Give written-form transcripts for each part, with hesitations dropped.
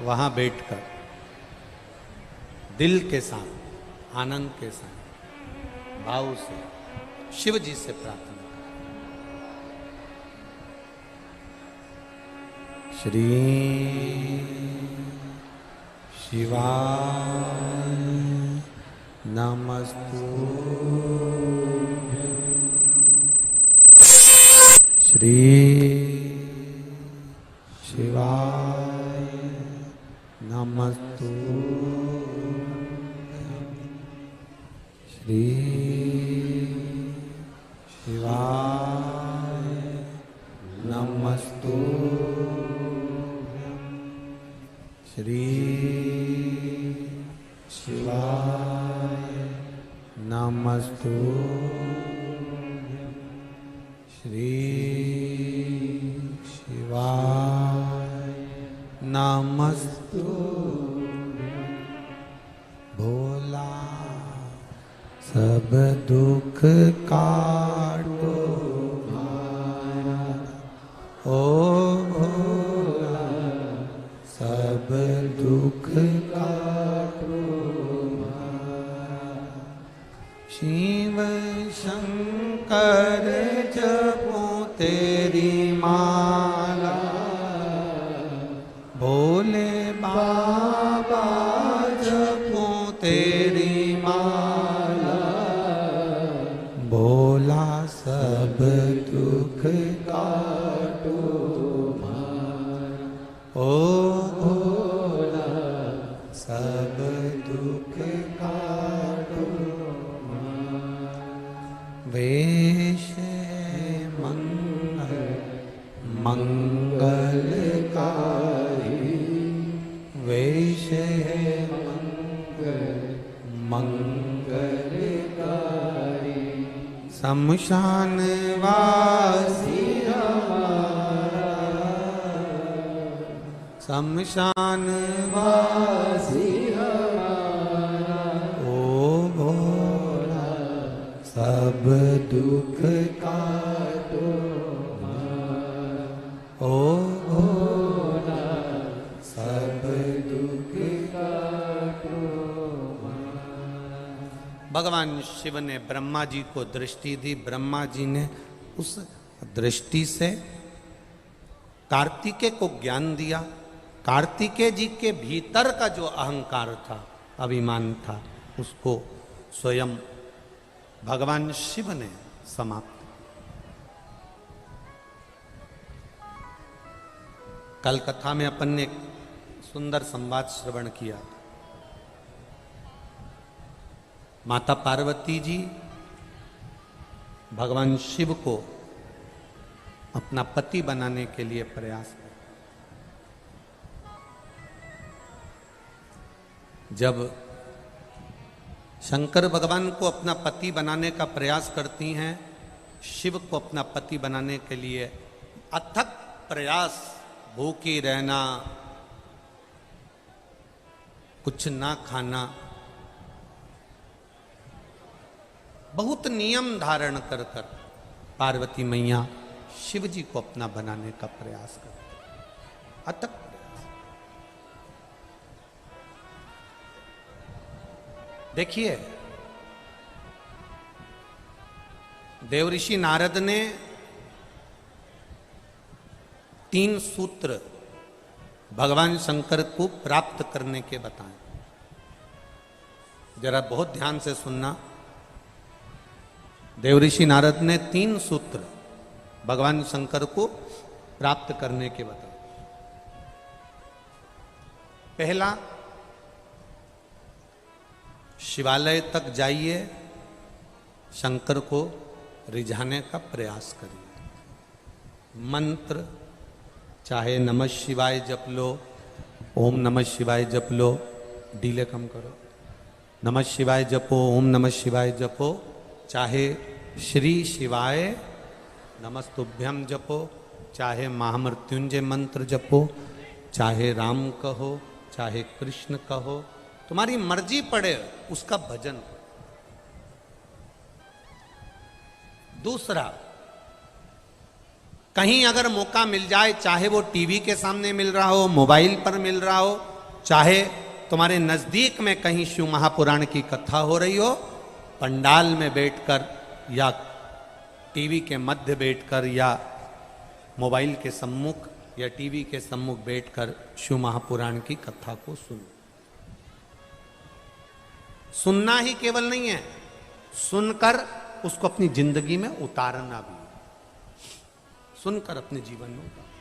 वहां बैठकर दिल के साथ आनंद के साथ भाव से शिव जी से प्रार्थना करें। श्री शिवाय नमस्तुभ्यं। श्री शिवाय नमस्तुभ्यं। श्री शिवाय नमस्तुभ्यं। श्री शिवाय नमस्तुभ्यं। श्री शिवाय नमस्तुभ्यं। भोला सब दुख काटो भारा, ओ भोला सब दुख काटो भारा। शिव शंकर जपो तेरी माला, भोले बाबा जपो तेरी माला। भोला सब दुख काटो भारा, ओ भोला सब दुख काटो भारा। वेश मंगल मंगलकारी, वेश मंगल मंगलकारी। शमशान वासी हमारा, शमशान वासी हमारा। ओ भोला सब दुख काटो भारा, ओ भोला सब दुख काटो भारा। भगवान शिव ने ब्रह्मा जी को दृष्टि दी। ब्रह्मा जी ने उस दृष्टि से कार्तिकेय को ज्ञान दिया। कार्तिकेय जी के भीतर का जो अहंकार था, अभिमान था, उसको स्वयं भगवान शिव ने समाप्त। कल कथा में अपन ने सुंदर संवाद श्रवण किया। माता पार्वती जी भगवान शिव को अपना पति बनाने के लिए प्रयास कर, जब शंकर भगवान को अपना पति बनाने का प्रयास करती हैं, शिव को अपना पति बनाने के लिए अथक प्रयास, भूखी रहना, कुछ ना खाना, बहुत नियम धारण कर कर पार्वती मैया शिव जी को अपना बनाने का प्रयास करती, अथक प्रयास। देखिए, देवऋषि नारद ने 3 सूत्र भगवान शंकर को प्राप्त करने के बताए। जरा बहुत ध्यान से सुनना। देवऋषि नारद ने 3 सूत्र भगवान शंकर को प्राप्त करने के बताए। पहला, शिवालय तक जाइए, शंकर को रिझाने का प्रयास करिए। मंत्र चाहे नमः शिवाय जप लो, ओम नमः शिवाय जप लो, डीले कम करो, नमः शिवाय जपो, ओम नमः शिवाय जपो, चाहे श्री शिवाय नमस्तुभ्यम जपो, चाहे महामृत्युंजय मंत्र जपो, चाहे राम कहो, चाहे कृष्ण कहो, तुम्हारी मर्जी पड़े उसका भजन। दूसरा, कहीं अगर मौका मिल जाए, चाहे वो टीवी के सामने मिल रहा हो, मोबाइल पर मिल रहा हो, चाहे तुम्हारे नजदीक में कहीं शिव महापुराण की कथा हो रही हो, पंडाल में बैठकर या टीवी के मध्य बैठकर या मोबाइल के सम्मुख या टीवी के सम्मुख बैठकर शिव महापुराण की कथा को सुनो। सुनना ही केवल नहीं है, सुनकर उसको अपनी जिंदगी में उतारना भी, सुनकर अपने जीवन में उतारना।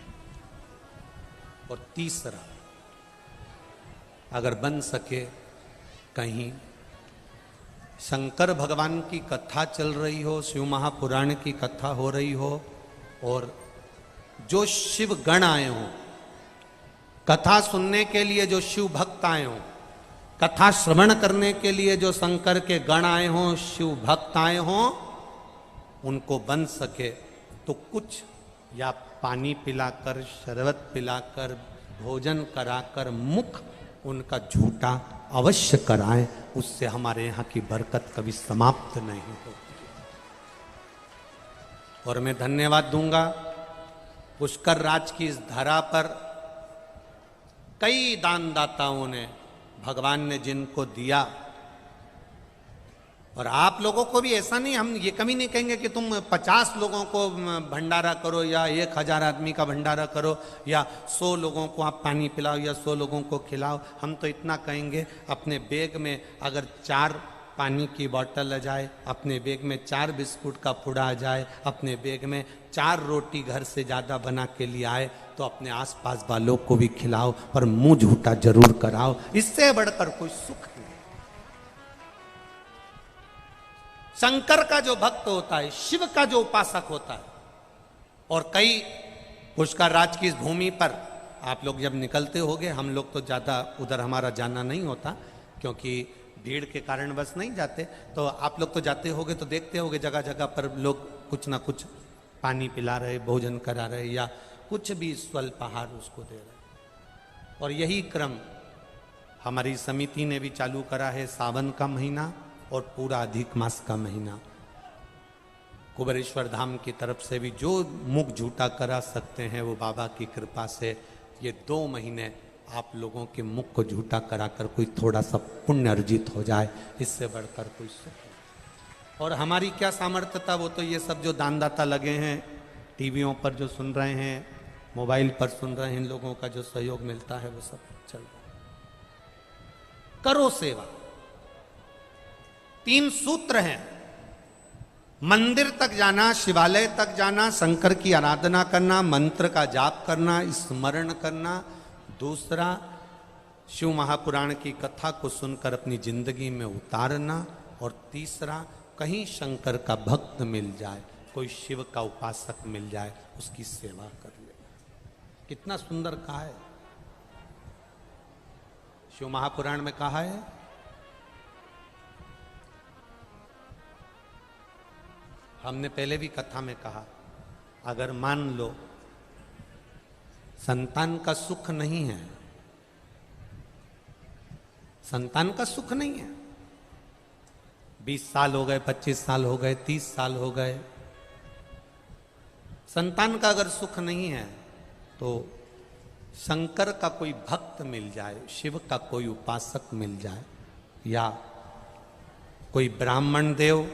और तीसरा, अगर बन सके कहीं शंकर भगवान की कथा चल रही हो, शिव महापुराण की कथा हो रही हो, और जो शिव गण आए हो कथा सुनने के लिए, जो शिव भक्त आए हो कथा श्रवण करने के लिए, जो शंकर के गण आए हों, शिव भक्त आए हों, उनको बन सके तो कुछ या पानी पिलाकर, शरबत पिलाकर, भोजन कराकर मुख उनका झूठा अवश्य कराएं। उससे हमारे यहाँ की बरकत कभी समाप्त नहीं होती। और मैं धन्यवाद दूंगा पुष्कर राज की इस धरा पर कई दानदाताओं ने, भगवान ने जिनको दिया, और आप लोगों को भी ऐसा नहीं, हम ये कभी नहीं कहेंगे कि तुम 50 लोगों को भंडारा करो या 1000 आदमी का भंडारा करो या 100 लोगों को आप पानी पिलाओ या 100 लोगों को खिलाओ। हम तो इतना कहेंगे, अपने बैग में अगर 4 पानी की बोतल आ जाए, अपने बैग में 4 बिस्कुट का पुड़ा आ जाए, अपने बैग में 4 रोटी घर से ज़्यादा बना के लिए आए, तो अपने आसपास वालों को भी खिलाओ और मुंह झूठा जरूर कराओ। इससे बढ़कर कोई सुख नहीं। शंकर का जो भक्त होता है, शिव का जो उपासक होता है, और कई पुष्कर राज की इस भूमि पर आप लोग जब निकलते होगे, हम लोग तो ज़्यादा उधर हमारा जाना नहीं होता क्योंकि भीड़ के कारण बस नहीं जाते, तो आप लोग तो जाते होगे तो देखते होगे जगह जगह पर लोग कुछ ना कुछ पानी पिला रहे, भोजन करा रहे या कुछ भी स्वल्प आहार उसको दे रहे। और यही क्रम हमारी समिति ने भी चालू करा है। सावन का महीना और पूरा अधिक मास का महीना, कुबेरेश्वर धाम की तरफ से भी जो मुख झूठा करा सकते हैं वो बाबा की कृपा से ये 2 महीने आप लोगों के मुख को झूठा कराकर कोई थोड़ा सा पुण्य अर्जित हो जाए, इससे बढ़कर कोई सुख नहीं। और हमारी क्या सामर्थ्य था, वो तो ये सब जो दानदाता लगे हैं, टीवियों पर जो सुन रहे हैं, मोबाइल पर सुन रहे हैं, इन लोगों का जो सहयोग मिलता है वो सब चल रहा है। करो सेवा। 3 सूत्र हैं, मंदिर तक जाना, शिवालय तक जाना, शंकर की आराधना करना, मंत्र का जाप करना, स्मरण करना। दूसरा, शिव महापुराण की कथा को सुनकर अपनी जिंदगी में उतारना। और तीसरा, कहीं शंकर का भक्त मिल जाए, कोई शिव का उपासक मिल जाए, उसकी सेवा कर ले। कितना सुंदर कहा है शिव महापुराण में, कहा है हमने पहले भी कथा में कहा, अगर मान लो संतान का सुख नहीं है, संतान का सुख नहीं है, 20 साल हो गए, 25 साल हो गए, 30 साल हो गए, संतान का अगर सुख नहीं है तो शंकर का कोई भक्त मिल जाए, शिव का कोई उपासक मिल जाए, या कोई ब्राह्मण देव,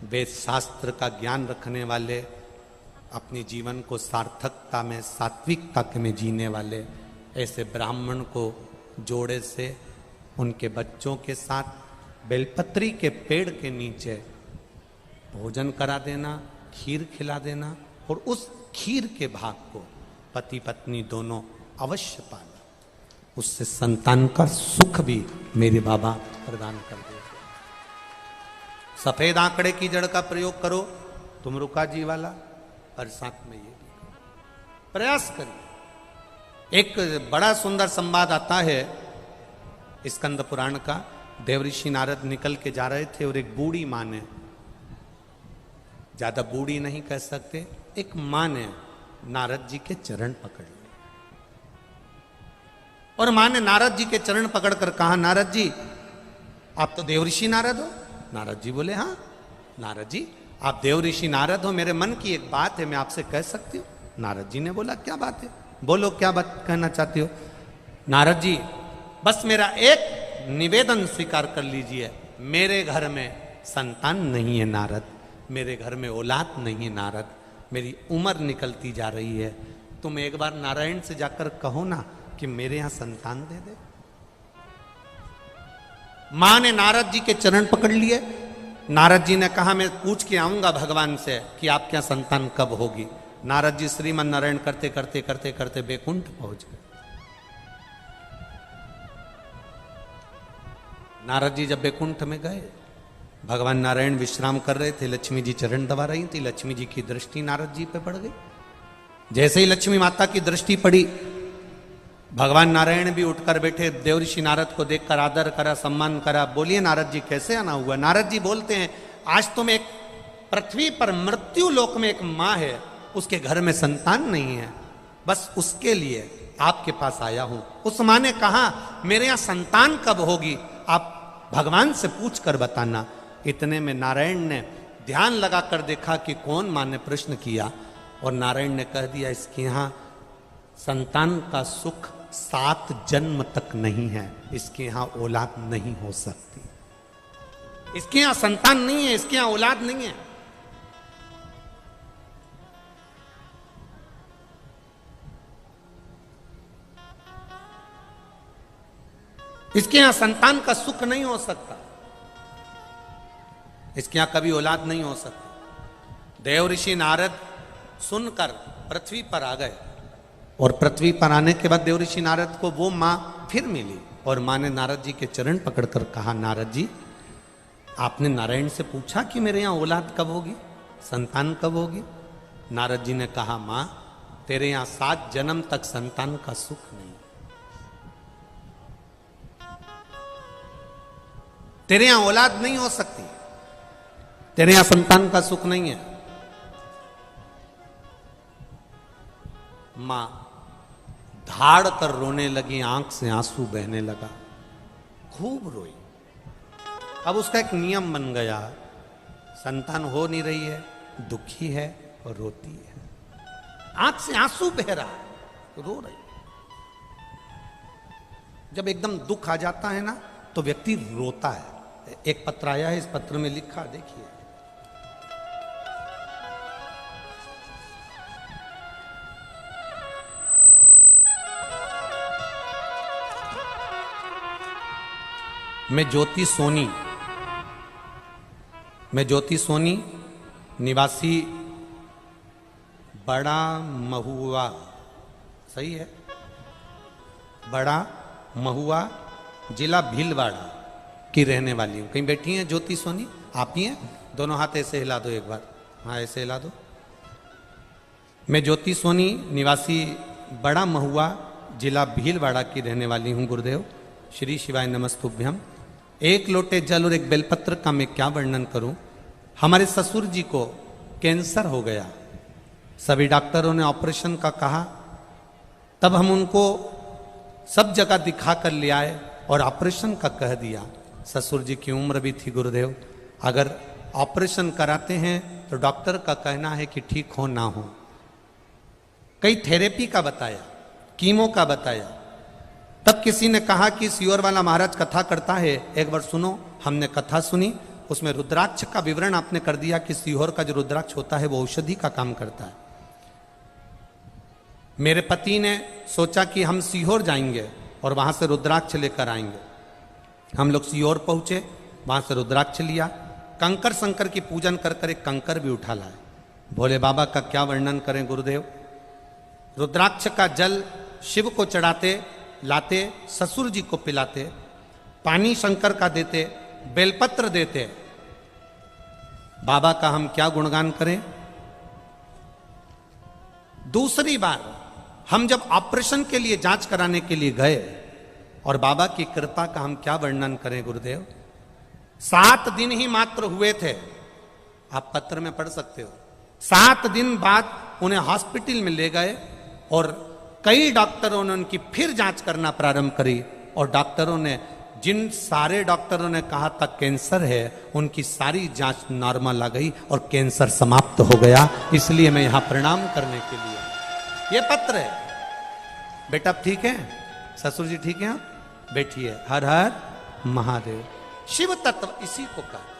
वेद शास्त्र का ज्ञान रखने वाले, अपने जीवन को सार्थकता में, सात्विकता में जीने वाले, ऐसे ब्राह्मण को जोड़े से उनके बच्चों के साथ बेलपत्री के पेड़ के नीचे भोजन करा देना, खीर खिला देना, और उस खीर के भाग को पति पत्नी दोनों अवश्य पाना। उससे संतान का सुख भी मेरे बाबा प्रदान कर देंगे। सफेद आंकड़े की जड़ का प्रयोग करो, तुम रुका जी वाला, और साथ में ये भी प्रयास करिए। एक बड़ा सुंदर संवाद आता है स्कंद पुराण का। देवऋषि नारद निकल के जा रहे थे और एक बूढ़ी माँ ने, ज्यादा बूढ़ी नहीं कह सकते, एक माँ ने नारद जी के चरण पकड़ लिए, और माँ ने नारद जी के चरण पकड़कर कहा, नारद जी आप तो देवऋषि नारद हो। नारद जी बोले, हाँ नारद जी, आप देव ऋषि नारद हो, मेरे मन की एक बात है, मैं आपसे कह सकती हूँ। नारद जी ने बोला क्या बात है, बोलो क्या बात कहना चाहती हो। नारद जी बस मेरा एक निवेदन स्वीकार कर लीजिए, मेरे घर में संतान नहीं है नारद, मेरे घर में औलाद नहीं है नारद, मेरी उम्र निकलती जा रही है, तुम एक बार नारायण से जाकर कहो ना कि मेरे यहां संतान दे दे। मां ने नारद जी के चरण पकड़ लिए। नारद जी ने कहा मैं पूछ के आऊंगा भगवान से कि आपके यहां संतान कब होगी। नारद जी श्रीमन नारायण करते करते करते करते बैकुंठ पहुंच गए। नारद जी जब बैकुंठ में गए, भगवान नारायण विश्राम कर रहे थे, लक्ष्मी जी चरण दबा रही थी। लक्ष्मी जी की दृष्टि नारद जी पे पड़ गई। जैसे ही लक्ष्मी माता की दृष्टि पड़ी, भगवान नारायण भी उठकर बैठे, देवऋषि नारद को देखकर आदर करा, सम्मान करा। बोलिए नारद जी कैसे आना हुआ। नारद जी बोलते हैं आज तुम एक पृथ्वी पर मृत्यु लोक में एक मां है, उसके घर में संतान नहीं है, बस उसके लिए आपके पास आया हूं। उस मां ने कहा मेरे यहां संतान कब होगी, आप भगवान से पूछ कर बताना। इतने में नारायण ने ध्यान लगाकर देखा कि कौन मां ने प्रश्न किया, और नारायण ने कह दिया इसके यहां संतान का सुख 7 जन्म तक नहीं है, इसके यहां औलाद नहीं हो सकती, इसके यहां संतान नहीं है, इसके यहां औलाद नहीं है। इसके यहां संतान का सुख नहीं हो सकता, इसके यहां कभी औलाद नहीं हो सकती। देव ऋषि नारद सुनकर पृथ्वी पर आ गए, और पृथ्वी पर आने के बाद देव ऋषि नारद को वो मां फिर मिली, और मां ने नारद जी के चरण पकड़कर कहा नारद जी आपने नारायण से पूछा कि मेरे यहां औलाद कब होगी, संतान कब होगी। नारद जी ने कहा मां तेरे यहां 7 जन्म तक संतान का सुख नहीं, तेरे यहां औलाद नहीं हो सकती, तेरे यहां संतान का सुख नहीं है। मां धाड़ कर रोने लगी, आंख से आंसू बहने लगा, खूब रोई। अब उसका एक नियम बन गया, संतान हो नहीं रही है, दुखी है और रोती है, आंख से आंसू बह रहा है, रो रही। जब एकदम दुख आ जाता है ना तो व्यक्ति रोता है। एक पत्र आया है, इस पत्र में लिखा देखिए, मैं ज्योति सोनी निवासी बड़ा महुआ, सही है, बड़ा महुआ जिला भीलवाड़ा की रहने वाली हूं। कहीं बैठी हैं ज्योति सोनी, आप ही हैं? दोनों हाथ ऐसे हिला दो एक बार, हाँ ऐसे हिला दो। मैं ज्योति सोनी निवासी बड़ा महुआ जिला भीलवाड़ा की रहने वाली हूं गुरुदेव। श्री शिवाय नमस्तुभ्यम। एक लोटे जल और एक बेलपत्र का मैं क्या वर्णन करूं। हमारे ससुर जी को कैंसर हो गया, सभी डॉक्टरों ने ऑपरेशन का कहा, तब हम उनको सब जगह दिखा कर ले आए और ऑपरेशन का कह दिया। ससुर जी की उम्र भी थी गुरुदेव, अगर ऑपरेशन कराते हैं तो डॉक्टर का कहना है कि ठीक हो ना हो। कई थेरेपी का बताया, कीमो का बताया, तब किसी ने कहा कि सीहोर वाला महाराज कथा करता है, एक बार सुनो। हमने कथा सुनी, उसमें रुद्राक्ष का विवरण आपने कर दिया कि सीहोर का जो रुद्राक्ष होता है वो औषधि का काम करता है। मेरे पति ने सोचा कि हम सीहोर जाएंगे और वहां से रुद्राक्ष लेकर आएंगे। हम लोग सीहोर पहुंचे, वहां से रुद्राक्ष लिया, कंकर शंकर की पूजन कर कर एक कंकर भी उठा लाए। भोले बाबा का क्या वर्णन करें गुरुदेव। रुद्राक्ष का जल शिव को चढ़ाते, लाते, ससुर जी को पिलाते, पानी शंकर का देते, बेलपत्र देते। बाबा का हम क्या गुणगान करें। दूसरी बार हम जब ऑपरेशन के लिए जांच कराने के लिए गए और बाबा की कृपा का हम क्या वर्णन करें गुरुदेव। 7 दिन ही मात्र हुए थे, आप पत्र में पढ़ सकते हो। 7 दिन बाद उन्हें हॉस्पिटल में ले गए और कई डॉक्टरों ने उनकी फिर जांच करना प्रारंभ करी और डॉक्टरों ने जिन सारे डॉक्टरों ने कहा था कैंसर है, उनकी सारी जांच नॉर्मल आ गई और कैंसर समाप्त हो गया। इसलिए मैं यहां प्रणाम करने के लिए। ये पत्र है। बेटा ठीक है, ससुर जी ठीक है, बैठिए। हर हर महादेव। शिव तत्व इसी को कहते,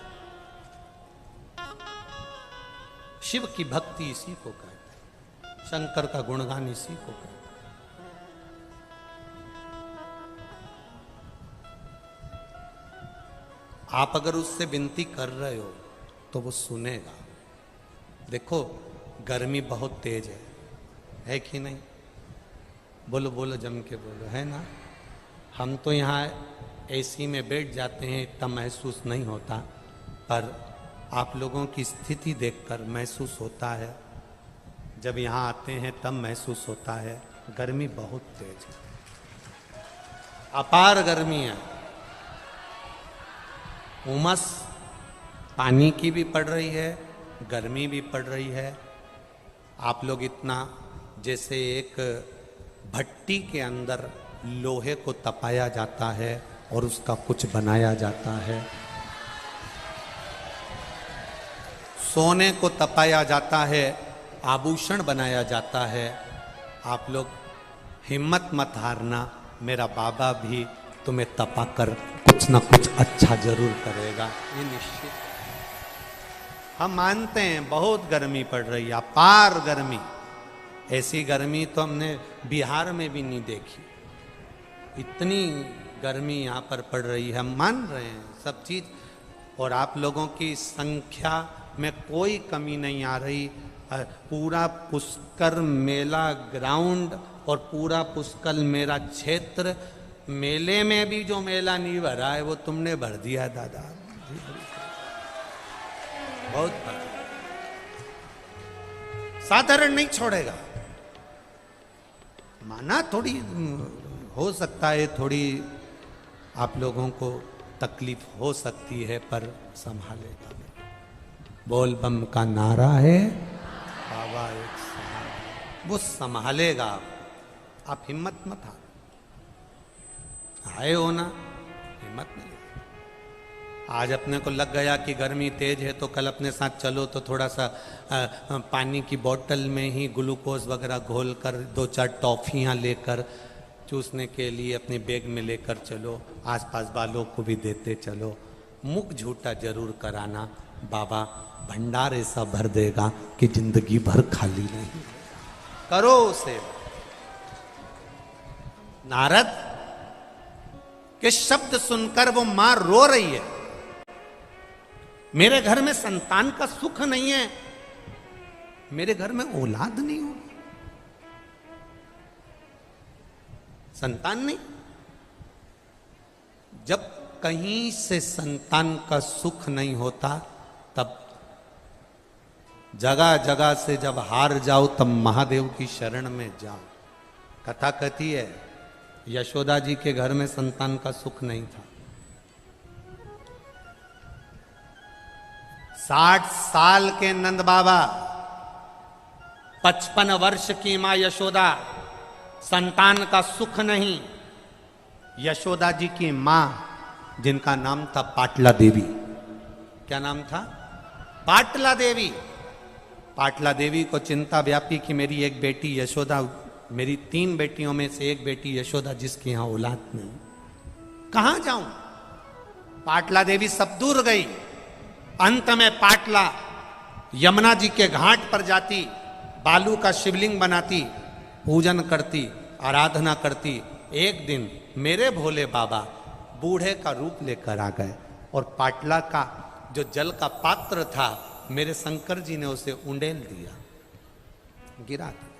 शिव की भक्ति इसी को कहते, शंकर का गुणगान इसी को कहते। आप अगर उससे विनती कर रहे हो तो वो सुनेगा। देखो गर्मी बहुत तेज है कि नहीं? बोलो बोलो, जम के बोलो, है ना? हम तो यहाँ एसी में बैठ जाते हैं, इतना महसूस नहीं होता, पर आप लोगों की स्थिति देखकर महसूस होता है। जब यहाँ आते हैं तब महसूस होता है। गर्मी बहुत तेज है, अपार गर्मी है। उमस पानी की भी पड़ रही है, गर्मी भी पड़ रही है। आप लोग इतना, जैसे एक भट्टी के अंदर लोहे को तपाया जाता है और उसका कुछ बनाया जाता है, सोने को तपाया जाता है, आभूषण बनाया जाता है। आप लोग हिम्मत मत हारना, मेरा बाबा भी तुम्हें तपा कर कुछ ना कुछ अच्छा जरूर करेगा, ये निश्चित। हम मानते हैं बहुत गर्मी पड़ रही है, अपार गर्मी। ऐसी गर्मी तो हमने बिहार में भी नहीं देखी। इतनी गर्मी यहाँ पर पड़ रही है, हम मान रहे हैं सब चीज। और आप लोगों की संख्या में कोई कमी नहीं आ रही। पूरा पुष्कर मेला ग्राउंड और पूरा पुष्कर मेला क्षेत्र, मेले में भी जो मेला नहीं भरा है वो तुमने भर दिया दादा। बहुत भर, साधारण नहीं छोड़ेगा। माना थोड़ी हो सकता है, थोड़ी आप लोगों को तकलीफ हो सकती है, पर संभालेगा। बोल बम का नारा है, बाबा एक सहारा, वो संभालेगा। आप हिम्मत मत हारो। आए हो ना, हिम्मत नहीं। आज अपने को लग गया कि गर्मी तेज है तो कल अपने साथ चलो तो थोड़ा सा पानी की बोतल में ही ग्लूकोज वगैरह घोल कर 2-4 टॉफियाँ लेकर चूसने के लिए अपने बैग में लेकर चलो, आसपास वालों को भी देते चलो। मुख झूठा जरूर कराना, बाबा भंडार ऐसा भर देगा कि जिंदगी भर खाली नहीं। करो उसे। नारद के शब्द सुनकर वो मां रो रही है। मेरे घर में संतान का सुख नहीं है, मेरे घर में औलाद नहीं हो, संतान नहीं। जब कहीं से संतान का सुख नहीं होता, तब जगह जगह से जब हार जाओ तब महादेव की शरण में जाओ। कथा कहती है यशोदा जी के घर में संतान का सुख नहीं था। 60 साल के नंद बाबा, 55 वर्ष की मां यशोदा, संतान का सुख नहीं। यशोदा जी की मां, जिनका नाम था पाटला देवी। क्या नाम था? पाटला देवी। पाटला देवी को चिंता व्यापी कि मेरी एक बेटी यशोदा, मेरी 3 बेटियों में से एक बेटी यशोदा जिसकी यहां औलाद नहीं, कहां जाऊं? पाटला देवी सब दूर गई। अंत में पाटला यमुना जी के घाट पर जाती, बालू का शिवलिंग बनाती, पूजन करती, आराधना करती। एक दिन मेरे भोले बाबा बूढ़े का रूप लेकर आ गए और पाटला का जो जल का पात्र था, मेरे शंकर जी ने उसे उंडेल दिया, गिरा दिया।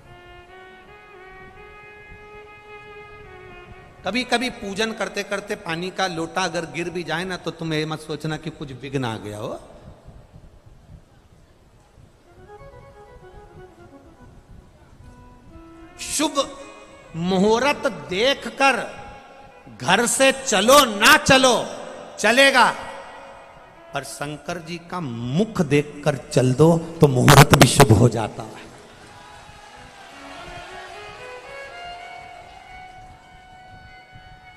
कभी कभी पूजन करते करते पानी का लोटा अगर गिर भी जाए ना, तो तुम ये मत सोचना कि कुछ विघ्न आ गया हो। शुभ मुहूर्त देखकर घर से चलो ना चलो, चलेगा, पर शंकर जी का मुख देखकर चल दो तो मुहूर्त भी शुभ हो जाता है।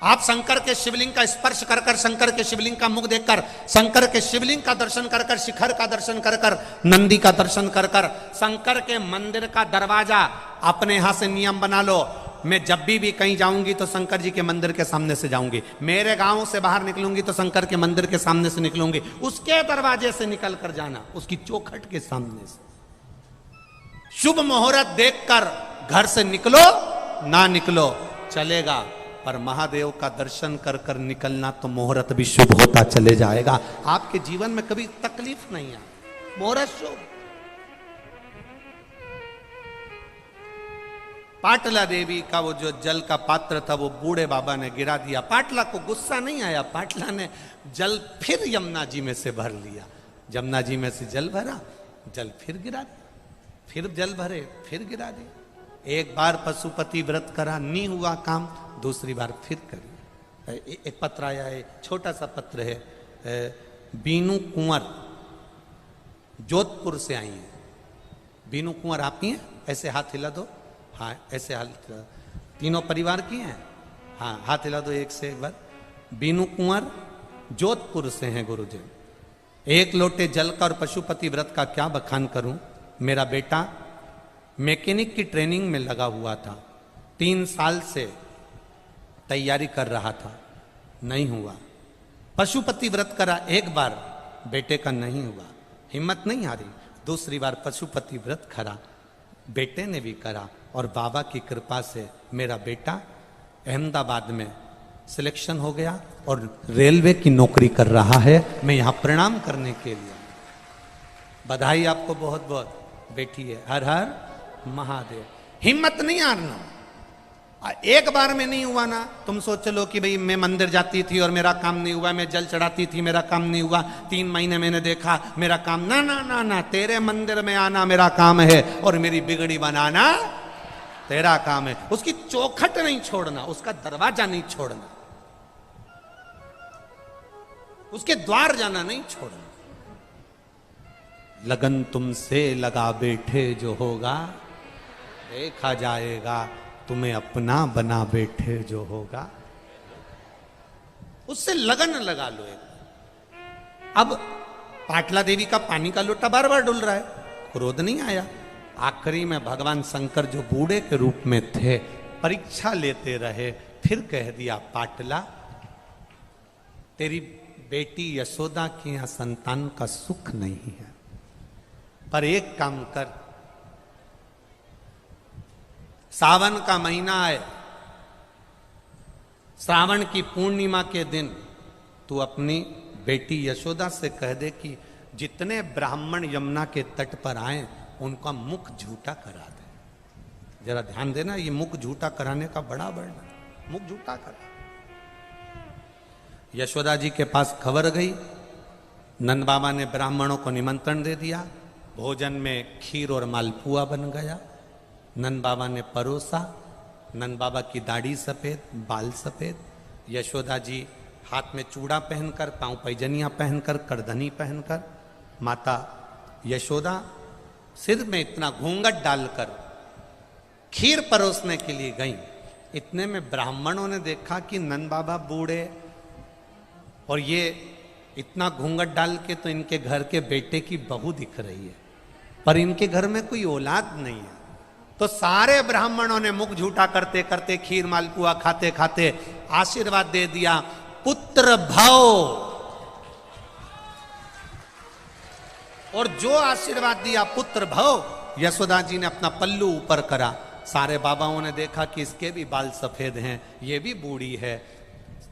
आप शंकर के शिवलिंग का स्पर्श कर कर, शंकर के शिवलिंग का मुख देखकर, शंकर के शिवलिंग का दर्शन कर कर, शिखर का दर्शन कर कर, नंदी का दर्शन कर कर, शंकर के मंदिर का दरवाजा अपने यहां से नियम बना लो, मैं जब भी कहीं जाऊंगी तो शंकर जी के मंदिर के सामने से जाऊंगी, मेरे गांव से बाहर निकलूंगी तो शंकर के मंदिर के सामने से निकलूंगी, उसके दरवाजे से निकल कर जाना, उसकी चौखट के सामने से। शुभ मुहूर्त देखकर घर से निकलो ना निकलो चलेगा, पर महादेव का दर्शन कर कर निकलना तो मुहूर्त भी शुभ होता चले जाएगा। आपके जीवन में कभी तकलीफ नहीं आए, मुहूर्त शुभ। पाटला देवी का वो जो जल का पात्र था वो बूढ़े बाबा ने गिरा दिया। पाटला को गुस्सा नहीं आया, पाटला ने जल फिर यमुना जी में से भर लिया। यमुना जी में से जल भरा, जल फिर गिरा दिया, फिर जल भरे, फिर गिरा दिया। एक बार पशुपति व्रत करा, नहीं हुआ काम, दूसरी बार फिर करी। एक पत्र आया है, छोटा सा पत्र है, बीनू कुंवर जोधपुर से आई है। बीनू कुंवर आप ही हैं? ऐसे हाथ हिला दो, हाँ ऐसे हाथ, तीनों परिवार की हैं, हाँ हाथ हिला दो एक से एक बार। बीनू कुंवर जोधपुर से हैं गुरुजी। एक लोटे जल का और पशुपति व्रत का क्या बखान करूं। मेरा बेटा मैकेनिक की ट्रेनिंग में लगा हुआ था, 3 साल से तैयारी कर रहा था, नहीं हुआ। पशुपति व्रत करा एक बार, बेटे का नहीं हुआ, हिम्मत नहीं हारी, दूसरी बार पशुपति व्रत करा, बेटे ने भी करा, और बाबा की कृपा से मेरा बेटा अहमदाबाद में सिलेक्शन हो गया और रेलवे की नौकरी कर रहा है। मैं यहां प्रणाम करने के लिए, बधाई आपको बहुत बहुत, बेटी है। हर हर महादेव। हिम्मत नहीं हारना। एक बार में नहीं हुआ ना, तुम सोच लो कि भाई मैं मंदिर जाती थी और मेरा काम नहीं हुआ, मैं जल चढ़ाती थी मेरा काम नहीं हुआ, 3 महीने मैंने देखा मेरा काम, ना ना ना ना, तेरे मंदिर में आना मेरा काम है और मेरी बिगड़ी बनाना तेरा काम है। उसकी चौखट नहीं छोड़ना, उसका दरवाजा नहीं छोड़ना, उसके द्वार जाना नहीं छोड़ना। लगन तुमसे लगा बैठे जो होगा, देखा जाएगा, तुम्हें अपना बना बैठे जो होगा। उससे लगन लगा लो एक। अब पाटला देवी का पानी का लोटा बार बार डुल रहा है, क्रोध नहीं आया। आखिरी में भगवान शंकर जो बूढ़े के रूप में थे, परीक्षा लेते रहे, फिर कह दिया पाटला तेरी बेटी यशोदा के यहां संतान का सुख नहीं है, पर एक काम कर, सावन का महीना है, श्रावण की पूर्णिमा के दिन तू अपनी बेटी यशोदा से कह दे कि जितने ब्राह्मण यमुना के तट पर आए उनका मुख झूठा करा दे। जरा ध्यान देना, ये मुख झूठा कराने का बड़ा वर्णन, मुख झूठा करा। यशोदा जी के पास खबर गई, नंद बाबा ने ब्राह्मणों को निमंत्रण दे दिया, भोजन में खीर और मालपुआ बन गया। नंद बाबा ने परोसा, नंद बाबा की दाढ़ी सफेद, बाल सफेद, यशोदा जी हाथ में चूड़ा पहनकर, पांव पैजनियां पहनकर, करधनी पहनकर, माता यशोदा सिर में इतना घूंघट डालकर खीर परोसने के लिए गई। इतने में ब्राह्मणों ने देखा कि नंद बाबा बूढ़े और ये इतना घूंघट डाल के तो इनके घर के बेटे की बहू दिख रही है, पर इनके घर में कोई औलाद नहीं है। तो सारे ब्राह्मणों ने मुख झूठा करते करते, खीर मालपुआ खाते खाते आशीर्वाद दे दिया, पुत्र भव। और जो आशीर्वाद दिया पुत्र भव, यशोदा जी ने अपना पल्लू ऊपर करा। सारे बाबाओं ने देखा कि इसके भी बाल सफेद हैं, ये भी बूढ़ी है।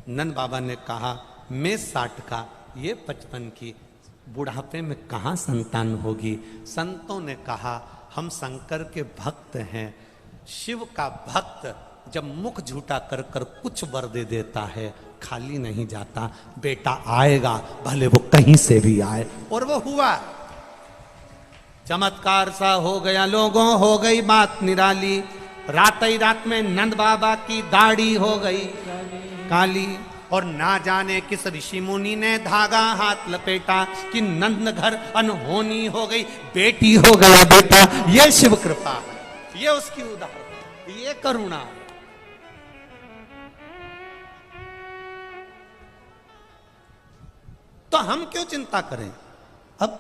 नंद बाबा ने कहा मैं 60 का, ये 55 की, बुढ़ापे में कहाँ संतान होगी। संतों ने कहा हम शंकर के भक्त हैं, शिव का भक्त जब मुख झूठा कर कर कुछ वर दे देता है खाली नहीं जाता, बेटा आएगा भले वो कहीं से भी आए। और वो हुआ, चमत्कार सा हो गया लोगों, हो गई बात निराली। रात ही रात में नंद बाबा की दाढ़ी हो गई काली, और ना जाने किस ऋषि मुनि ने धागा हाथ लपेटा कि नंद घर अनहोनी हो गई, बेटी हो गया बेटा। ये शिव कृपा है, ये उसकी उदाहरण, ये करुणा। तो हम क्यों चिंता करें? अब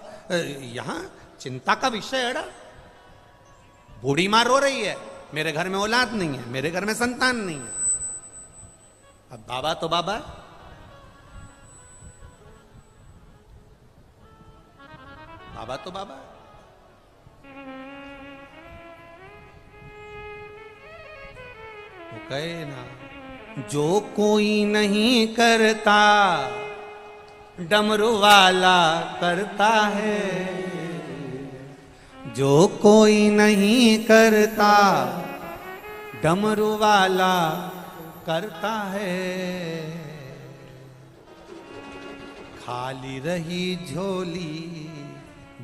यहां चिंता का विषय है ना। बूढ़ी माँ रो रही है, मेरे घर में औलाद नहीं है, मेरे घर में संतान नहीं है। अब बाबा तो बाबा, बाबा तो बाबा। वो कहे ना, जो कोई नहीं करता डमरू वाला करता है, जो कोई नहीं करता डमरू वाला करता है। खाली रही झोली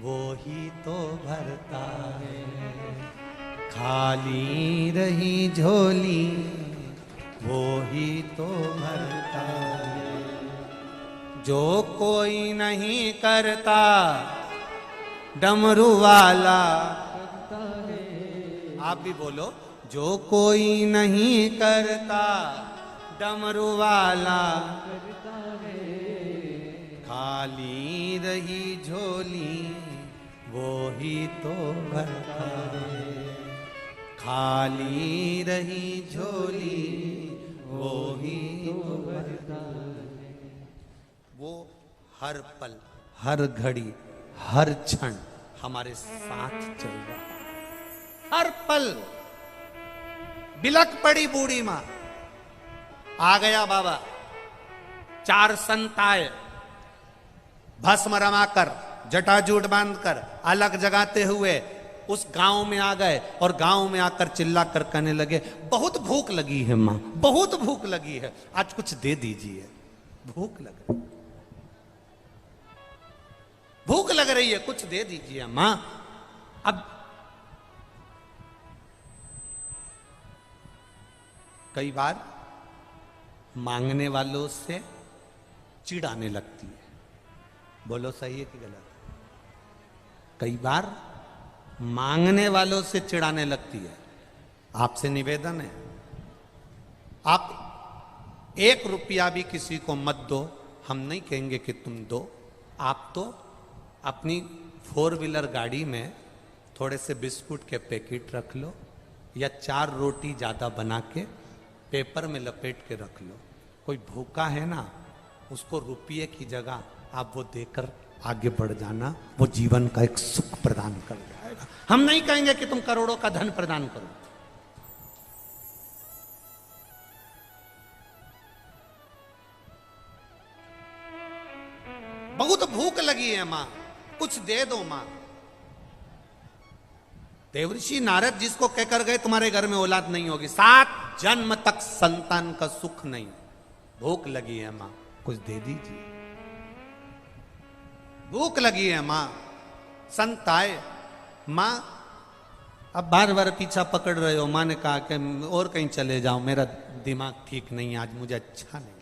वो ही तो भरता है, खाली रही झोली वो ही तो भरता है। जो कोई नहीं करता डमरू वाला करता है। आप भी बोलो, जो कोई नहीं करता डमरू वाला करता है। खाली रही झोली वो ही तो भरता है, खाली रही झोली वो ही तो भरता है। वो हर पल, हर घड़ी, हर क्षण हमारे साथ चल रहा है। हर पल बिलक पड़ी बूढ़ी मां, आ गया बाबा। चार संत आए, भस्म रमाकर, जटाजूट बांधकर, अलग जगाते हुए उस गांव में आ गए और गांव में आकर चिल्ला कर कहने लगे, बहुत भूख लगी है मां, बहुत भूख लगी है, आज कुछ दे दीजिए, भूख लग रही, भूख लग रही है, कुछ दे दीजिए मां। अब कई बार मांगने वालों से चिढ़ आने लगती है। बोलो सही है कि गलत? कई बार मांगने वालों से चिढ़ाने लगती है। आपसे निवेदन है, आप 1 रुपया भी किसी को मत दो, हम नहीं कहेंगे कि तुम दो। आप तो अपनी 4 व्हीलर गाड़ी में थोड़े से बिस्कुट के पैकेट रख लो, या 4 रोटी ज्यादा बना के पेपर में लपेट के रख लो। कोई भूखा है ना, उसको रुपये की जगह आप वो देकर आगे बढ़ जाना, वो जीवन का एक सुख प्रदान कर जाएगा। हम नहीं कहेंगे कि तुम करोड़ों का धन प्रदान करो। बहुत भूख लगी है मां, कुछ दे दो मां। देवऋषि नारद जिसको कहकर गए तुम्हारे घर में औलाद नहीं होगी, 7 जन्म तक संतान का सुख नहीं, भूख लगी है मां, कुछ दे दीजिए, भूख लगी है मां। संत आए, मां अब बार बार पीछा पकड़ रहे हो। मां ने कहा कि और कहीं चले जाओ, मेरा दिमाग ठीक नहीं, आज मुझे अच्छा नहीं।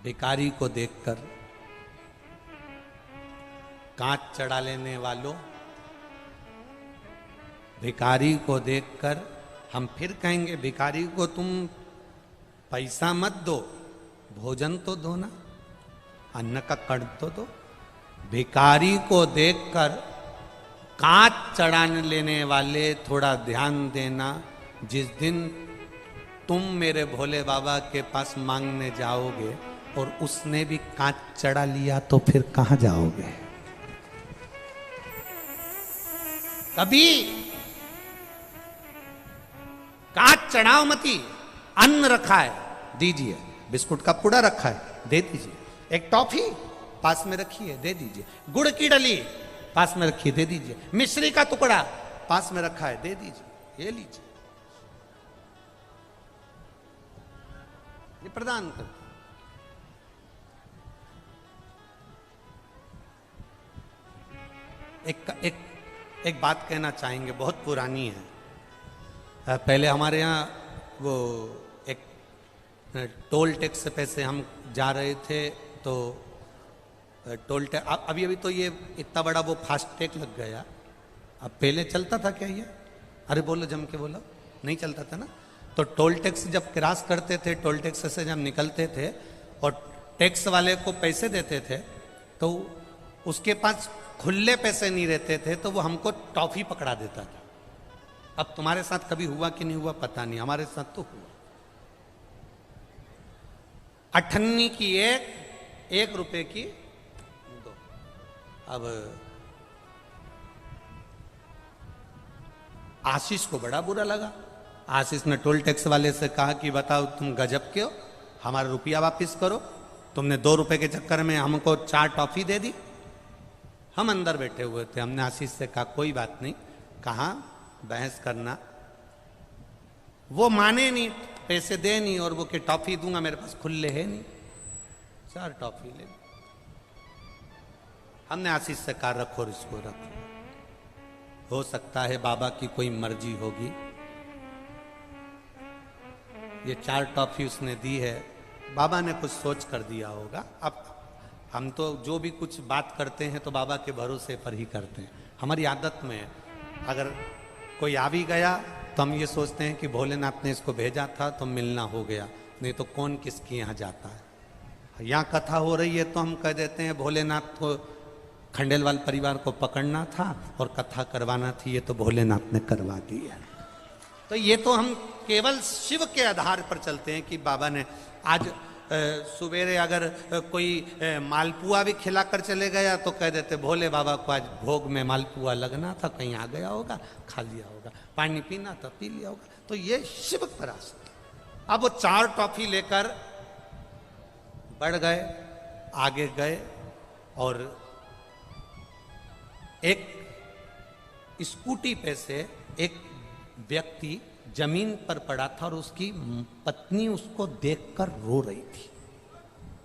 भिखारी को देखकर, कांच चढ़ा लेने वालों, भिखारी को देखकर हम फिर कहेंगे, भिखारी को तुम पैसा मत दो, भोजन तो दो ना, अन्न का कण तो दो। भिखारी को देखकर कांच चढ़ाने लेने वाले थोड़ा ध्यान देना, जिस दिन तुम मेरे भोले बाबा के पास मांगने जाओगे और उसने भी कांच चढ़ा लिया तो फिर कहां जाओगे? कभी कांच चढ़ाओ मती। अन्न रखा है, दीजिए। बिस्कुट का पुड़ा रखा है, दे दीजिए। एक टॉफी पास में रखी है, दे दीजिए। गुड़ की डली पास में रखी है, दे दीजिए। मिश्री का टुकड़ा पास में रखा है, दे दीजिए, ये लीजिए, ये प्रदान कर। एक बात कहना चाहेंगे, बहुत पुरानी है। पहले हमारे यहाँ वो एक टोल टैक्स से पैसे हम जा रहे थे, तो टोल टैक्स अभी अभी तो ये इतना बड़ा वो फास्ट टैग लग गया। अब पहले चलता था क्या ये? अरे बोलो, जम के बोलो। नहीं चलता था ना। तो टोल टैक्स जब क्रॉस करते थे, टोल टैक्स से जब निकलते थे और टैक्स वाले को पैसे देते थे, तो उसके पास खुले पैसे नहीं रहते थे, तो वो हमको टॉफी पकड़ा देता था। अब तुम्हारे साथ कभी हुआ कि नहीं हुआ पता नहीं, हमारे साथ तो हुआ। 98 की एक रुपए की 2। अब आशीष को बड़ा बुरा लगा। आशीष ने टोल टैक्स वाले से कहा कि बताओ तुम गजब के हो, हमारा रुपया वापस करो, तुमने 2 रुपए के चक्कर में हमको 4 टॉफी दे दी। हम अंदर बैठे हुए थे, हमने आशीष से कहा कोई बात नहीं, कहाँ बहस करना। वो माने नहीं, पैसे दे नहीं, और वो कि टॉफी दूंगा, मेरे पास खुले है नहीं, 4 टॉफी ले। हमने आशीष से कहा रखो, इसको रखो, हो सकता है बाबा की कोई मर्जी होगी। ये 4 टॉफी उसने दी है, बाबा ने कुछ सोच कर दिया होगा। अब हम तो जो भी कुछ बात करते हैं तो बाबा के भरोसे पर ही करते हैं। हमारी आदत में है, अगर कोई आ भी गया तो हम ये सोचते हैं कि भोलेनाथ ने इसको भेजा था तो मिलना हो गया, नहीं तो कौन किसके यहाँ जाता है। यहाँ कथा हो रही है तो हम कह देते हैं भोलेनाथ को, खंडेलवाल परिवार को पकड़ना था और कथा करवाना थी, ये तो भोलेनाथ ने करवा दी है। तो ये तो हम केवल शिव के आधार पर चलते हैं कि बाबा ने आज सवेरे अगर कोई मालपुआ भी खिलाकर चले गया तो कह देते भोले बाबा को आज भोग में मालपुआ लगना था, कहीं आ गया होगा, खा लिया होगा, पानी पीना था, पी लिया होगा। तो ये शिव पराशर। अब वो 4 टॉफी लेकर बढ़ गए, आगे गए, और एक स्कूटी पे से एक व्यक्ति जमीन पर पड़ा था और उसकी पत्नी उसको देखकर रो रही थी,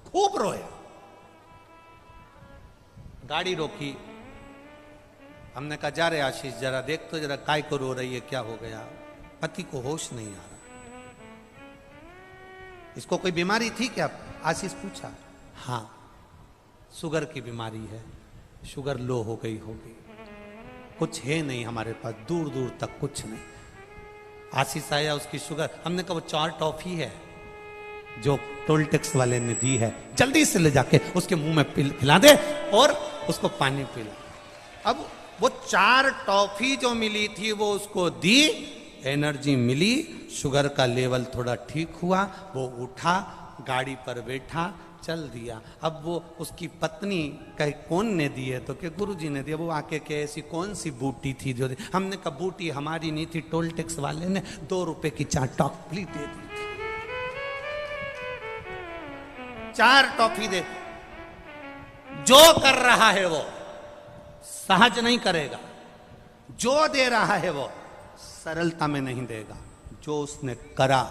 खूब रोया। गाड़ी रोकी, हमने कहा जा रहे आशीष जरा देख तो जरा, काय को रो रही है, क्या हो गया। पति को होश नहीं आ रहा। इसको कोई बीमारी थी क्या, आशीष पूछा। हाँ शुगर की बीमारी है, शुगर लो हो गई होगी, कुछ है नहीं हमारे पास, दूर दूर तक कुछ नहीं। आशीष आया, उसकी शुगर, हमने कहा वो 4 टॉफी है जो टोल टैक्स वाले ने दी है, जल्दी से ले जाके उसके मुंह में खिला दे और उसको पानी पिला। अब वो 4 टॉफी जो मिली थी वो उसको दी, एनर्जी मिली, शुगर का लेवल थोड़ा ठीक हुआ, वो उठा, गाड़ी पर बैठा, चल दिया। अब वो उसकी पत्नी कहे कौन ने दी है, तो क्या गुरुजी ने दिया। वो आके के ऐसी कौन सी बूटी थी जो दी। हमने कहा बूटी हमारी नहीं थी, टोल टैक्स वाले ने 2 रुपए की 4 टॉफी दे दी थी। 4 टॉफी दे, जो कर रहा है वो सहज नहीं करेगा, जो दे रहा है वो सरलता में नहीं देगा, जो उसने करा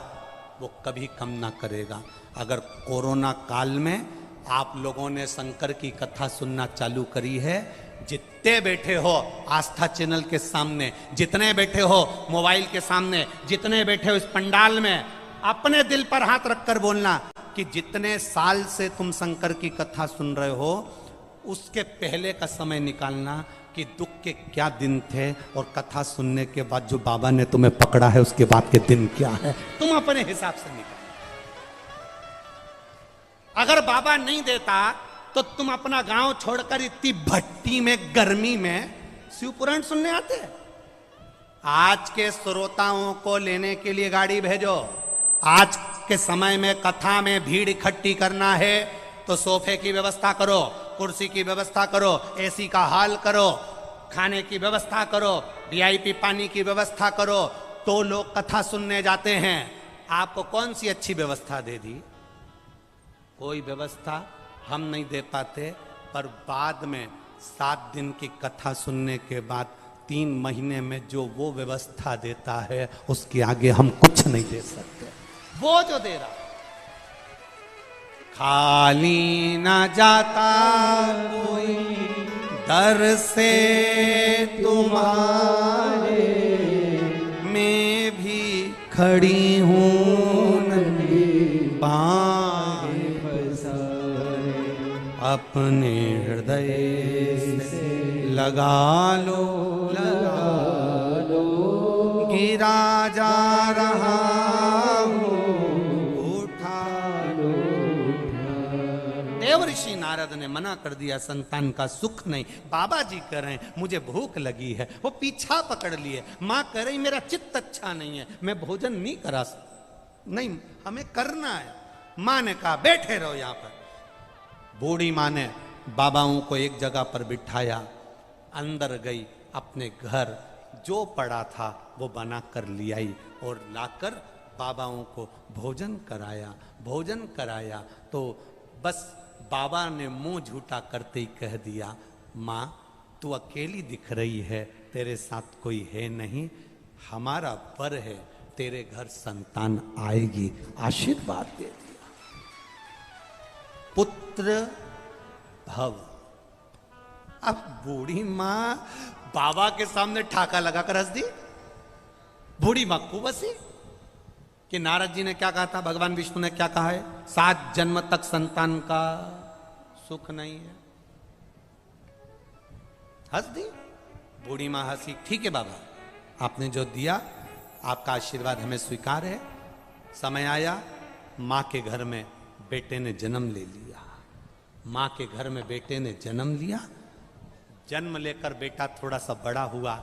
वो कभी कम ना करेगा। अगर कोरोना काल में आप लोगों ने शंकर की कथा सुनना चालू करी है, जितने बैठे हो आस्था चैनल के सामने, जितने बैठे हो मोबाइल के सामने, जितने बैठे हो इस पंडाल में, अपने दिल पर हाथ रखकर बोलना कि जितने साल से तुम शंकर की कथा सुन रहे हो, उसके पहले का समय निकालना कि दुख के क्या दिन थे, और कथा सुनने के बाद जो बाबा ने तुम्हें पकड़ा है उसके बाद के दिन क्या है, तुम अपने हिसाब से निकाल। अगर बाबा नहीं देता तो तुम अपना गांव छोड़कर इतनी भट्टी में, गर्मी में शिव पुराण सुनने आते। आज के श्रोताओं को लेने के लिए गाड़ी भेजो। आज के समय में कथा में भीड़ इकट्ठी करना है तो सोफे की व्यवस्था करो, कुर्सी की व्यवस्था करो, एसी का हाल करो, खाने की व्यवस्था करो, वीआईपी पानी की व्यवस्था करो, तो लोग कथा सुनने जाते हैं। आपको कौन सी अच्छी व्यवस्था दे दी? कोई व्यवस्था हम नहीं दे पाते, पर बाद में 7 दिन की कथा सुनने के बाद 3 महीने में जो वो व्यवस्था देता है उसके आगे हम कुछ नहीं दे सकते। वो जो दे रहा खाली ना जाता कोई दर से तुम्हारे, मैं भी खड़ी हूँ पाए अपने हृदय से लगा लो गिरा जा मना कर दिया, संतान का सुख नहीं। बाबा जी कह रहे हैं मुझे भूख लगी है, वो पीछा पकड़ लिए। माँ कह रही मेरा चित्त अच्छा नहीं है, मैं भोजन नहीं करा सकता, नहीं हमें करना है। माँ ने कहा बैठे रहो यहाँ पर। बूढ़ी माँ ने बाबाओं को एक जगह पर बिठाया, अंदर गई, अपने घर जो पड़ा था वो बना कर ले आई और लाकर बाबाओं को भोजन कराया। भोजन कराया तो बस बाबा ने मुंह झूठा करते ही कह दिया, माँ तू अकेली दिख रही है, तेरे साथ कोई है नहीं, हमारा वर है, तेरे घर संतान आएगी। आशीर्वाद दे दिया, पुत्र भव। अब बूढ़ी मां बाबा के सामने ठाका लगाकर हंस दी। बूढ़ी मां को बसी कि नारद जी ने क्या कहा था, भगवान विष्णु ने क्या कहा है, 7 जन्म तक संतान का सुख नहीं है। हंस दी बूढ़ी मां, हंसी। ठीक है बाबा, आपने जो दिया आपका आशीर्वाद हमें स्वीकार है। समय आया, मां के घर में बेटे ने जन्म ले लिया। मां के घर में बेटे ने जन्म लिया। जन्म लेकर बेटा थोड़ा सा बड़ा हुआ।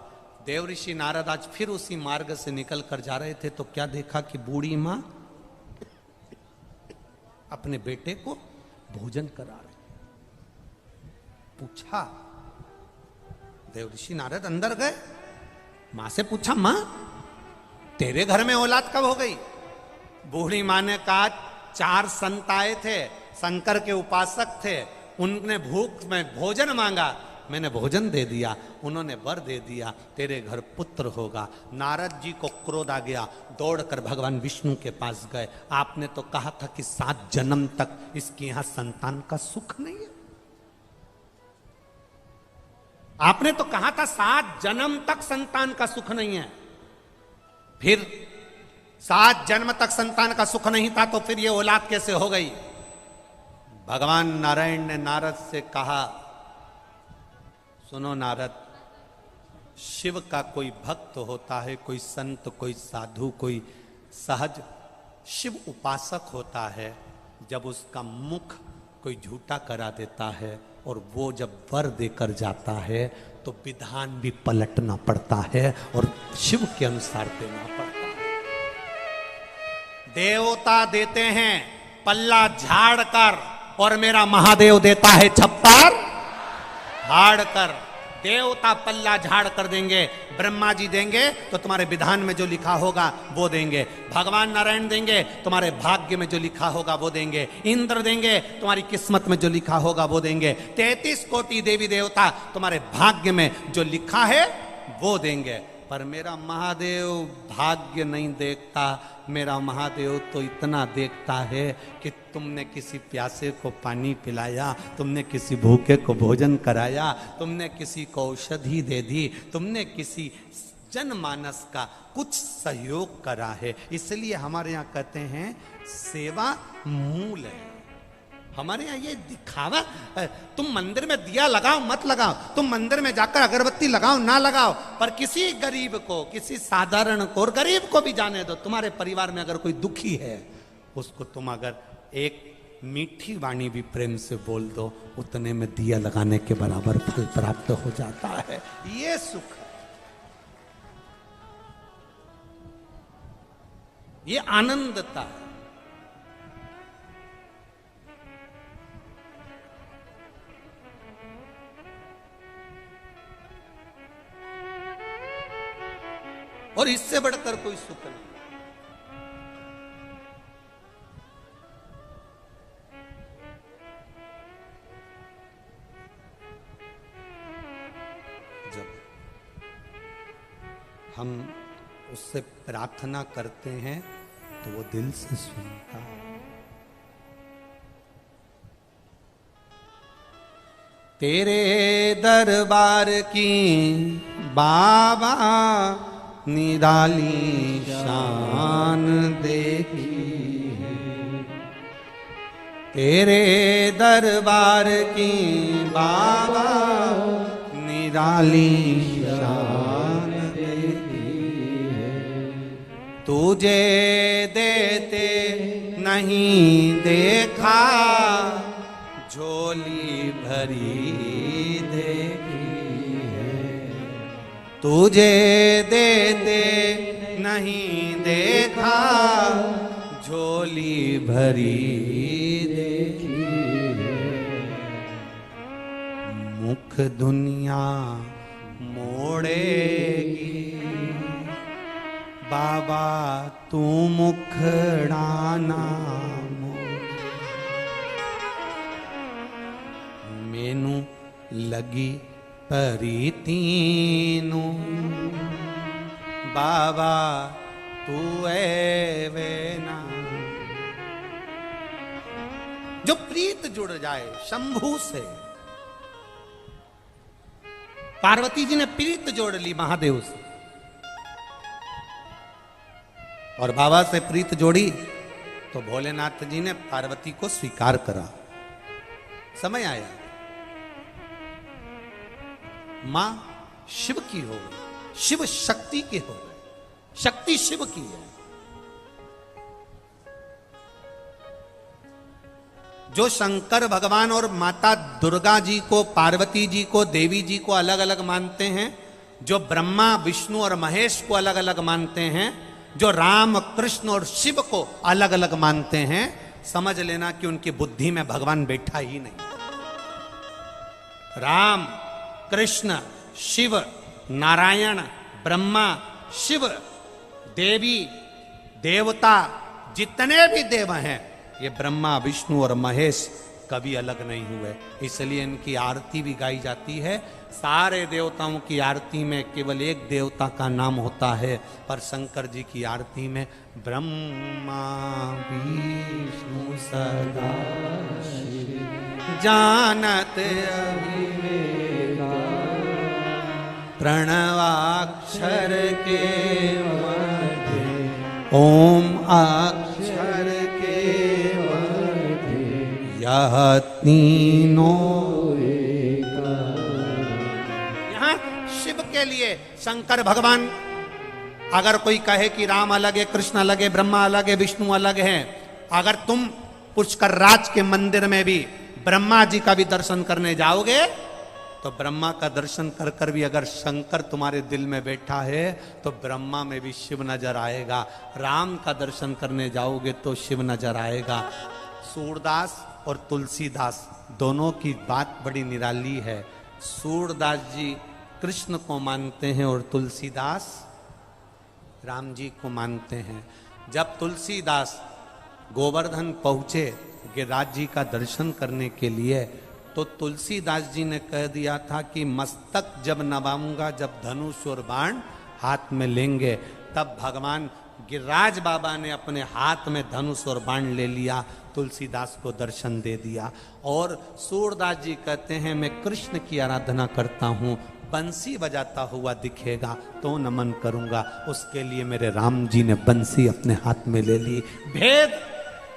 देवऋषि नारद आज फिर उसी मार्ग से निकल कर जा रहे थे तो क्या देखा कि बूढ़ी मां अपने बेटे को भोजन करा रही। पूछा, देवऋषि नारद अंदर गए, मां से पूछा, मां तेरे घर में औलाद कब हो गई? बूढ़ी मां ने कहा 4 संत आए थे, शंकर के उपासक थे, उनने भूख में भोजन मांगा, मैंने भोजन दे दिया, उन्होंने वर दे दिया, तेरे घर पुत्र होगा। नारद जी को क्रोध आ गया, दौड़कर भगवान विष्णु के पास गए। आपने तो कहा था कि 7 जन्म तक इसके यहां संतान का सुख नहीं है। आपने तो कहा था 7 जन्म तक संतान का सुख नहीं है। फिर 7 जन्म तक संतान का सुख नहीं था तो फिर ये औलाद कैसे हो गई? भगवान नारायण ने नारद से कहा, सुनो नारद, शिव का कोई भक्त होता है, कोई संत, कोई साधु, कोई सहज शिव उपासक होता है, जब उसका मुख कोई झूठा करा देता है और वो जब वर देकर जाता है तो विधान भी पलटना पड़ता है और शिव के अनुसार देना पड़ता है। देवता देते हैं पल्ला झाड़ कर और मेरा महादेव देता है छप्पर हाड़ कर। देवता पल्ला झाड़ कर देंगे, ब्रह्मा जी देंगे तो तुम्हारे विधान में जो लिखा होगा वो देंगे, भगवान नारायण देंगे तुम्हारे भाग्य में जो लिखा होगा वो देंगे, इंद्र देंगे तुम्हारी किस्मत में जो लिखा होगा वो देंगे, 33 कोटि देवी देवता तुम्हारे भाग्य में जो लिखा है वो देंगे। पर मेरा महादेव भाग्य नहीं देखता, मेरा महादेव तो इतना देखता है कि तुमने किसी प्यासे को पानी पिलाया, तुमने किसी भूखे को भोजन कराया, तुमने किसी को औषधि दे दी, तुमने किसी जनमानस का कुछ सहयोग करा है। इसलिए हमारे यहाँ कहते हैं सेवा मूल है। हमारे यहाँ ये दिखावा, तुम मंदिर में दिया लगाओ मत लगाओ, तुम मंदिर में जाकर अगरबत्ती लगाओ ना लगाओ, पर किसी गरीब को, किसी साधारण को, और गरीब को भी जाने दो, तुम्हारे परिवार में अगर कोई दुखी है उसको तुम अगर एक मीठी वाणी भी प्रेम से बोल दो, उतने में दिया लगाने के बराबर फल प्राप्त हो जाता है। ये सुख, ये आनंदता है। और इससे बढ़कर कोई सुख नहीं। जब हम उससे प्रार्थना करते हैं तो वो दिल से सुनता है। तेरे दरबार की बाबा निराली शान देखी है, तेरे दरबार की बाबा निराली शान देखी है। तुझे देते नहीं देखा, झोली भर भरी देखी है, तुझे देते नहीं देखा, झोली भरी देखी है। मुख दुनिया मोड़ेगी, बाबा तू मुखड़ा मोड़। मैनू लगी परीतीनू, बाबा तू वे ना। जो प्रीत जुड़ जाए शंभू से, पार्वती जी ने प्रीत जोड़ ली महादेव से और बाबा से प्रीत जोड़ी तो भोलेनाथ जी ने पार्वती को स्वीकार करा। समय आया, मां शिव की हो गई, शिव शक्ति की हो गई, शक्ति शिव की है। जो शंकर भगवान और माता दुर्गा जी को, पार्वती जी को, देवी जी को अलग अलग मानते हैं, जो ब्रह्मा विष्णु और महेश को अलग अलग मानते हैं, जो राम कृष्ण और शिव को अलग अलग मानते हैं, समझ लेना कि उनकी बुद्धि में भगवान बैठा ही नहीं। राम कृष्ण शिव नारायण ब्रह्मा शिव देवी देवता जितने भी देव हैं, ये ब्रह्मा विष्णु और महेश कभी अलग नहीं हुए। इसलिए इनकी आरती भी गाई जाती है। सारे देवताओं की आरती में केवल एक देवता का नाम होता है, पर शंकर जी की आरती में ब्रह्मा विष्णु सदा शिव जानत अभिवेका, प्रणवाक्षर के मध्य ओम अक्षर के मध्य यह तीनों। यहाँ शिव के लिए शंकर भगवान, अगर कोई कहे कि राम अलग है, कृष्ण अलग है, ब्रह्मा अलग है, विष्णु अलग है, अगर तुम पुष्कर राज के मंदिर में भी ब्रह्मा जी का भी दर्शन करने जाओगे तो ब्रह्मा का दर्शन कर कर भी अगर शंकर तुम्हारे दिल में बैठा है तो ब्रह्मा में भी शिव नजर आएगा। राम का दर्शन करने जाओगे तो शिव नजर आएगा। सूरदास और तुलसीदास दोनों की बात बड़ी निराली है। सूरदास जी कृष्ण को मानते हैं और तुलसीदास राम जी को मानते हैं। जब तुलसीदास गोवर्धन पहुंचे गिरिराज जी का दर्शन करने के लिए, तो तुलसीदास जी ने कह दिया था कि मस्तक जब नवाऊंगा, जब धनुष और बाण हाथ में लेंगे, तब भगवान गिरिराज बाबा ने अपने हाथ में धनुष और बाण ले लिया, तुलसीदास को दर्शन दे दिया। और सूरदास जी कहते हैं मैं कृष्ण की आराधना करता हूँ, बंसी बजाता हुआ दिखेगा तो नमन करूंगा। उसके लिए मेरे राम जी ने बंसी अपने हाथ में ले ली। भेद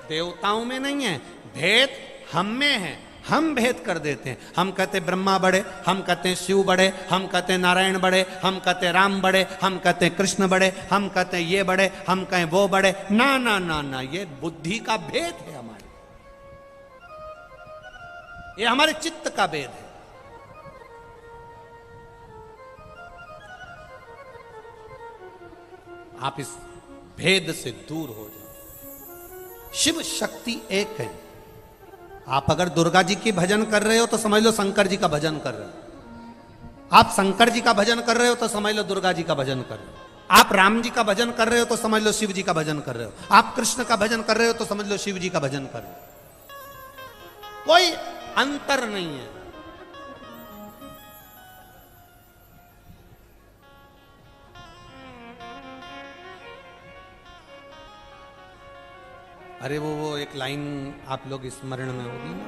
देवताओं में नहीं है, भेद हम में है। हम भेद कर देते हैं। हम कहते ब्रह्मा बड़े, हम कहते शिव बड़े, हम कहते नारायण बड़े, हम कहते राम बड़े, हम कहते कृष्ण बड़े, हम कहते ये बड़े, हम कहें वो बड़े। ना ना ना ना, ये बुद्धि का भेद है हमारे, ये हमारे चित्त का भेद है। आप इस भेद से दूर हो जाओ। शिव शक्ति एक है। आप अगर दुर्गा जी की भजन कर रहे हो तो समझ लो शंकर जी का भजन कर रहे हो। आप शंकर जी का भजन कर रहे हो तो समझ लो दुर्गा जी का भजन कर रहे हो। आप राम जी का भजन कर रहे हो तो समझ लो शिव जी का भजन कर रहे हो। आप कृष्ण का भजन कर रहे हो तो समझ लो शिव जी का भजन कर रहे हो। कोई अंतर नहीं है। अरे वो एक लाइन आप लोग स्मरण में होगी ना,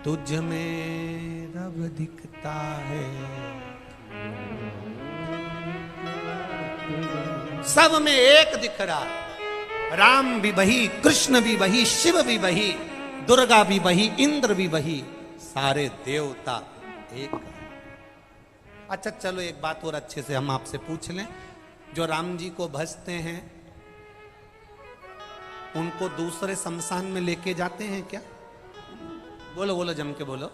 तुझ में रब दिखता है, सब में एक दिख रहा। राम भी वही, कृष्ण भी वही, शिव भी वही, दुर्गा भी वही, इंद्र भी वही, सारे देवता एक। अच्छा चलो एक बात और अच्छे से हम आपसे पूछ लें, जो राम जी को भजते हैं उनको दूसरे शमशान में लेके जाते हैं क्या? बोलो बोलो, जम के बोलो।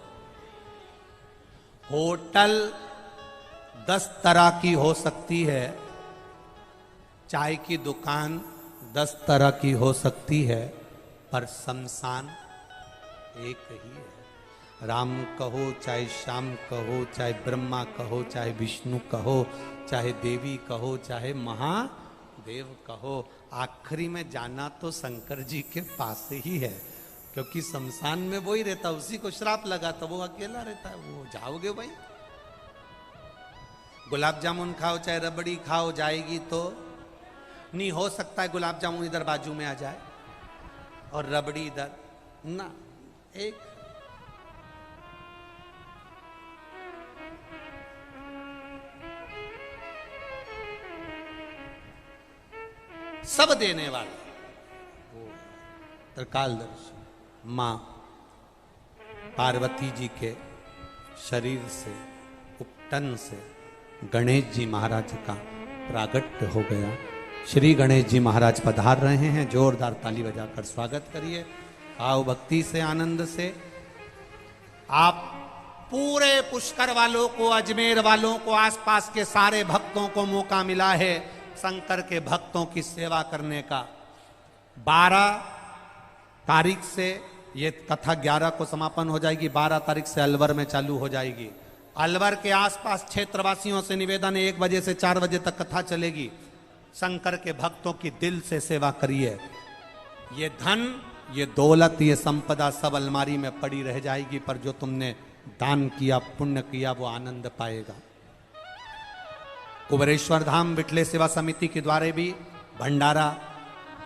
होटल 10 तरह की हो सकती है, चाय की दुकान 10 तरह की हो सकती है, पर शमशान एक ही है। राम कहो चाहे श्याम कहो, चाहे ब्रह्मा कहो, चाहे विष्णु कहो, चाहे देवी कहो, चाहे महादेव कहो, आखिरी में जाना तो शंकर जी के पास ही है, क्योंकि शमशान में वो ही रहता, उसी को श्राप लगा तो वो अकेला रहता है। वो जाओगे भाई, गुलाब जामुन खाओ चाहे रबड़ी खाओ, जाएगी तो नहीं। हो सकता है गुलाब जामुन इधर बाजू में आ जाए और रबड़ी इधर ना, एक सब देने वाला वो त्रिकालदर्शी मां पार्वती जी के शरीर से, उपटन से गणेश जी महाराज का प्रागट्य हो गया। श्री गणेश जी महाराज पधार रहे हैं, जोरदार ताली बजाकर स्वागत करिए। आओ भक्ति से, आनंद से। आप पूरे पुष्कर वालों को, अजमेर वालों को, आसपास के सारे भक्तों को मौका मिला है शंकर के भक्तों की सेवा करने का। 12 तारीख से ये कथा 11 को समापन हो जाएगी, 12 तारीख से अलवर में चालू हो जाएगी। अलवर के आसपास क्षेत्रवासियों से निवेदन है, 1 बजे से 4 बजे तक कथा चलेगी। शंकर के भक्तों की दिल से सेवा करिए। ये धन, ये दौलत, ये संपदा सब अलमारी में पड़ी रह जाएगी, पर जो तुमने दान किया, पुण्य किया, वो आनंद पाएगा। कुबेरेश्वर धाम विठले सेवा समिति के द्वारा भी भंडारा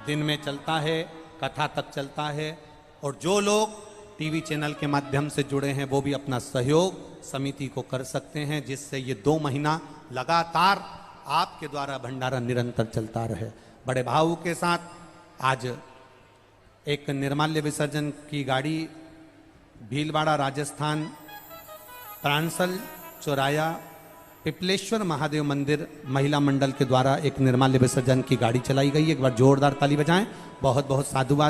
दिन में चलता है, कथा तक चलता है, और जो लोग टीवी चैनल के माध्यम से जुड़े हैं वो भी अपना सहयोग समिति को कर सकते हैं, जिससे ये 2 महीना लगातार आपके द्वारा भंडारा निरंतर चलता रहे। बड़े भाव के साथ आज एक निर्माल्य विसर्जन की गाड़ी भीलवाड़ा राजस्थान प्रांसल चौराया पिपलेश्वर महादेव मंदिर महिला मंडल के द्वारा एक निर्माल्य विसर्जन की गाड़ी चलाई गई। एक बार जोरदार ताली बजाएं। बहुत बहुत साधुवाद।